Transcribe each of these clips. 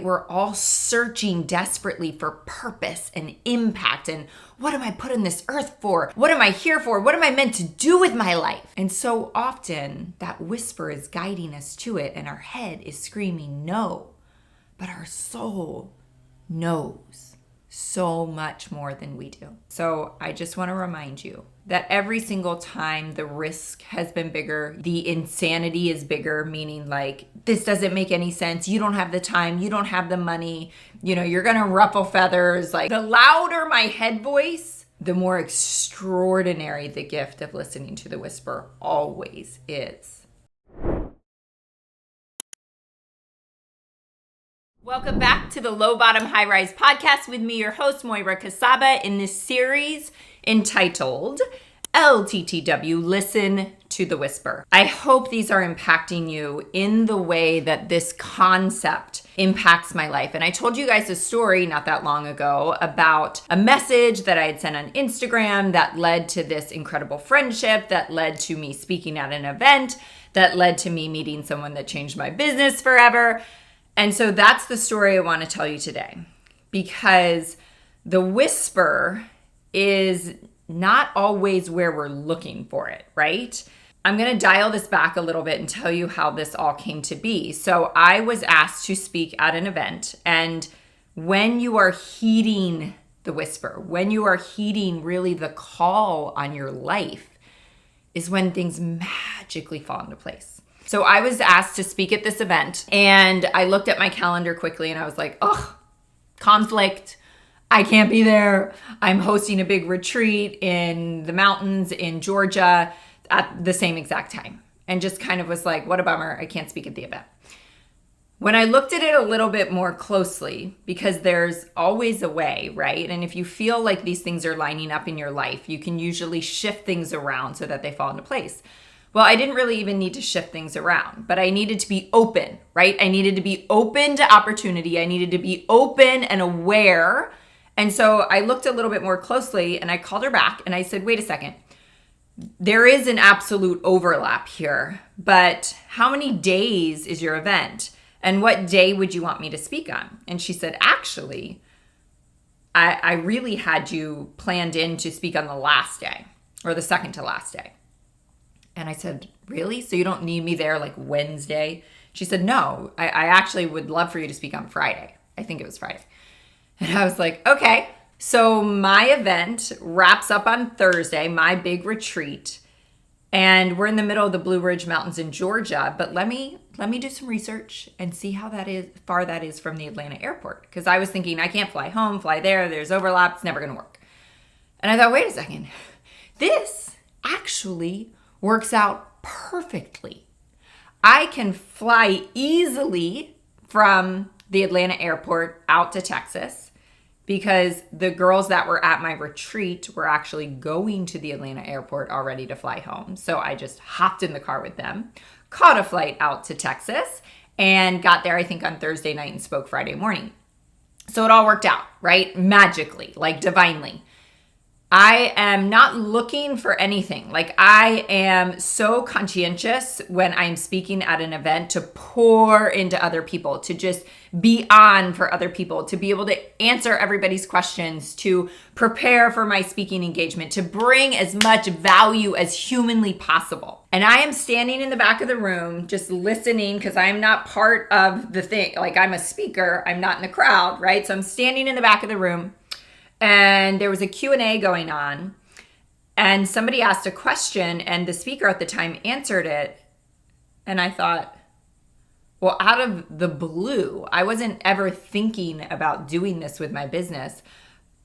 We're all searching desperately for purpose and impact. And what am I put on this earth for? What am I here for? What am I meant to do with my life? And so often that whisper is guiding us to it, and our head is screaming no. But our soul knows so much more than we do. So I just want to remind you that every single time the risk has been bigger, the insanity is bigger, meaning like, this doesn't make any sense. You don't have the time. You don't have the money. You're going to ruffle feathers. Like, the louder my head voice, the more extraordinary the gift of listening to the whisper always is. Welcome back to the Low Bottom High Rise podcast with me, your host, Moira Casaba, in this series entitled LTTW, Listen to the Whisper. I hope these are impacting you in the way that this concept impacts my life. And I told you guys a story not that long ago about a message that I had sent on Instagram that led to this incredible friendship, that led to me speaking at an event, that led to me meeting someone that changed my business forever. And so that's the story I want to tell you today, because the whisper is not always where we're looking for it, right? I'm going to dial this back a little bit and tell you how this all came to be. So I was asked to speak at an event, and when you are heeding the whisper, when you are heeding really the call on your life, is when things magically fall into place. So I was asked to speak at this event, and I looked at my calendar quickly and I was like, conflict. I can't be there. I'm hosting a big retreat in the mountains in Georgia at the same exact time. And just kind of was like, what a bummer. I can't speak at the event. When I looked at it a little bit more closely, because there's always a way, right? And if you feel like these things are lining up in your life, you can usually shift things around so that they fall into place. Well, I didn't really even need to shift things around, but I needed to be open, right? I needed to be open to opportunity. I needed to be open and aware. And so I looked a little bit more closely, and I called her back and I said, wait a second. There is an absolute overlap here, but how many days is your event? And what day would you want me to speak on? And she said, actually, I really had you planned in to speak on the last day, or the second to last day. And I said, really? So you don't need me there like Wednesday? She said, no, I actually would love for you to speak on Friday. I think it was Friday. And I was like, okay. So my event wraps up on Thursday, my big retreat. And we're in the middle of the Blue Ridge Mountains in Georgia. But let me do some research and see how far that is from the Atlanta airport. Because I was thinking, I can't fly home, fly there. There's overlap. It's never going to work. And I thought, wait a second. This actually works out perfectly. I can fly easily from the Atlanta airport out to Texas, because the girls that were at my retreat were actually going to the Atlanta airport already to fly home. So I just hopped in the car with them, caught a flight out to Texas, and got there, I think, on Thursday night and spoke Friday morning. So it all worked out, right? Magically, like divinely. I am not looking for anything. Like, I am so conscientious when I'm speaking at an event to pour into other people, to just be on for other people, to be able to answer everybody's questions, to prepare for my speaking engagement, to bring as much value as humanly possible. And I am standing in the back of the room just listening, because I'm not part of the thing. Like, I'm a speaker. I'm not in the crowd, right? So I'm standing in the back of the room. And there was a Q&A going on, and somebody asked a question, and the speaker at the time answered it. And I thought, well, out of the blue, I wasn't ever thinking about doing this with my business.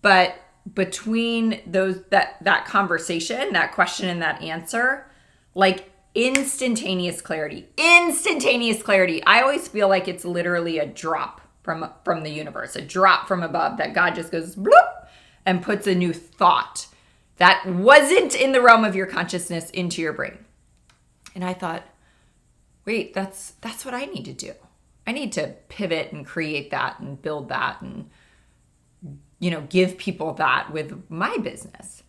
But between that conversation, that question and that answer, like instantaneous clarity. I always feel like it's literally a drop from the universe, a drop from above, that God just goes bloop and puts a new thought that wasn't in the realm of your consciousness into your brain. And I thought, wait, that's what I need to do. I need to pivot and create that and build that and, give people that with my business.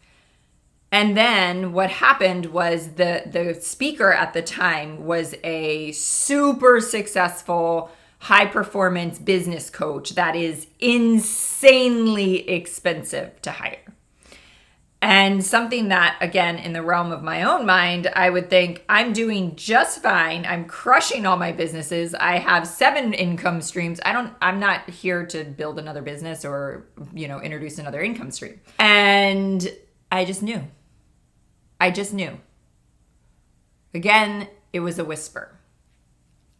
And then what happened was the speaker at the time was a super successful high performance business coach that is insanely expensive to hire. And something that, again, in the realm of my own mind, I would think I'm doing just fine. I'm crushing all my businesses. I have 7 income streams. I'm not here to build another business or, introduce another income stream. And I just knew. Again, it was a whisper.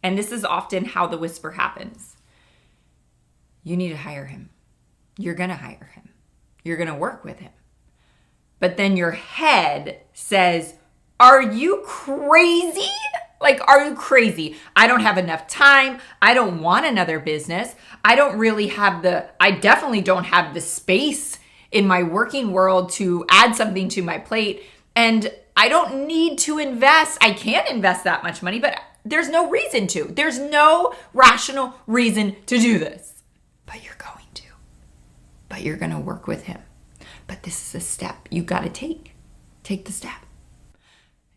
And this is often how the whisper happens. You need to hire him. You're going to hire him. You're going to work with him. But then your head says, are you crazy? Are you crazy? I don't have enough time. I don't want another business. I definitely don't have the space in my working world to add something to my plate. And I don't need to invest. I can't invest that much money, but there's no reason to. There's no rational reason to do this. But you're going to. But you're going to work with him. But this is a step you got to take. Take the step.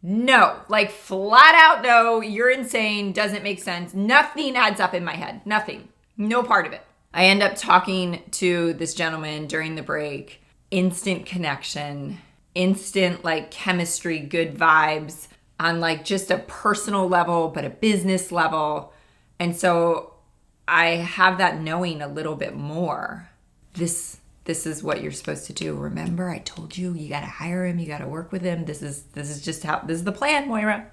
No, flat out no, you're insane, doesn't make sense. Nothing adds up in my head. Nothing. No part of it. I end up talking to this gentleman during the break. Instant connection, instant chemistry, good vibes on just a personal level, but a business level. And so I have that knowing a little bit more. This is what you're supposed to do. Remember, I told you got to hire him. You got to work with him. This is the plan, Moira.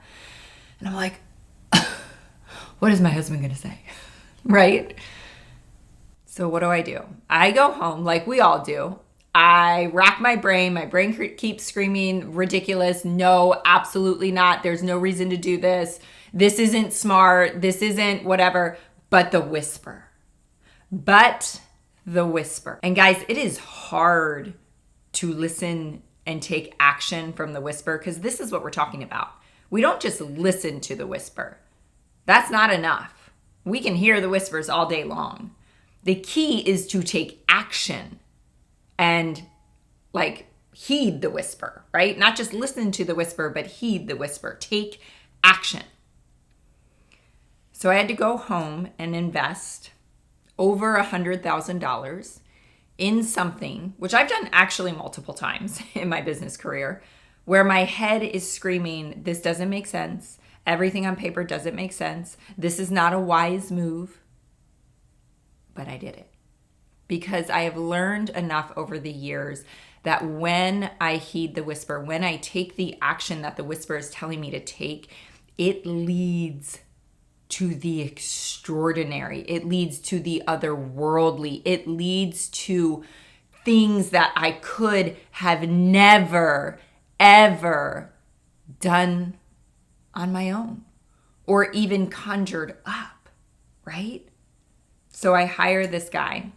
And I'm like, what is my husband going to say? Right? So what do? I go home like we all do. I rack my brain. My brain keeps screaming, ridiculous. No, absolutely not. There's no reason to do this. This isn't smart. This isn't whatever. But the whisper. And guys, it is hard to listen and take action from the whisper because this is what we're talking about. We don't just listen to the whisper. That's not enough. We can hear the whispers all day long. The key is to take action and heed the whisper, right? Not just listen to the whisper, but heed the whisper. Take action. So I had to go home and invest over $100,000 in something, which I've done actually multiple times in my business career, where my head is screaming, this doesn't make sense. Everything on paper doesn't make sense. This is not a wise move. But I did it because I have learned enough over the years that when I heed the whisper, when I take the action that the whisper is telling me to take, it leads to the extraordinary. It leads to the otherworldly. It leads to things that I could have never, ever done on my own or even conjured up, right? So I hire this guy.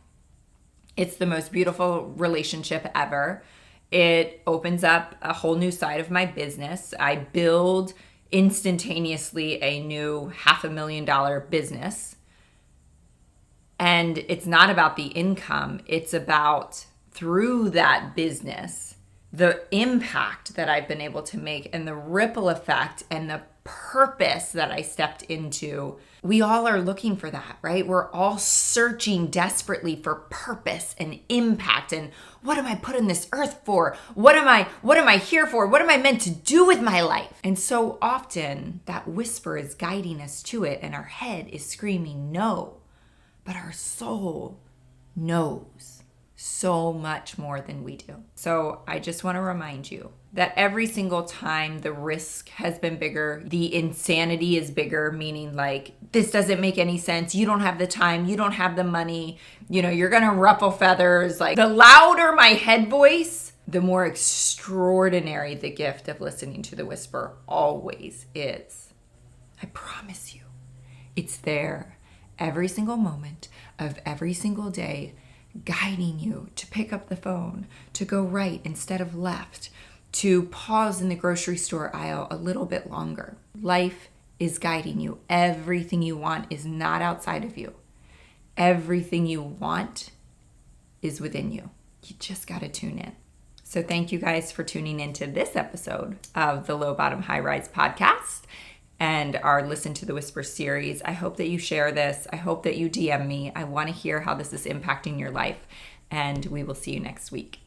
It's the most beautiful relationship ever. It opens up a whole new side of my business. I build instantaneously a new $500,000 business. And it's not about the income. It's about, through that business, the impact that I've been able to make and the ripple effect and the purpose that I stepped into. We all are looking for that, right? We're all searching desperately for purpose and impact and what am I put on this earth for? What am I here for? What am I meant to do with my life? And so often that whisper is guiding us to it and our head is screaming no, but our soul knows so much more than we do. So I just want to remind you that every single time the risk has been bigger, the insanity is bigger, meaning this doesn't make any sense. You don't have the time. You don't have the money. You're going to ruffle feathers. The louder my head voice, the more extraordinary the gift of listening to the whisper always is. I promise you, it's there every single moment of every single day, guiding you to pick up the phone, to go right instead of left, to pause in the grocery store aisle a little bit longer. Life is guiding you. Everything you want is not outside of you. Everything you want is within you. You just got to tune in. So thank you guys for tuning into this episode of the Low Bottom High Rise podcast. and our Listen to the Whisper series. I hope that you share this. I hope that you DM me. I want to hear how this is impacting your life. And we will see you next week.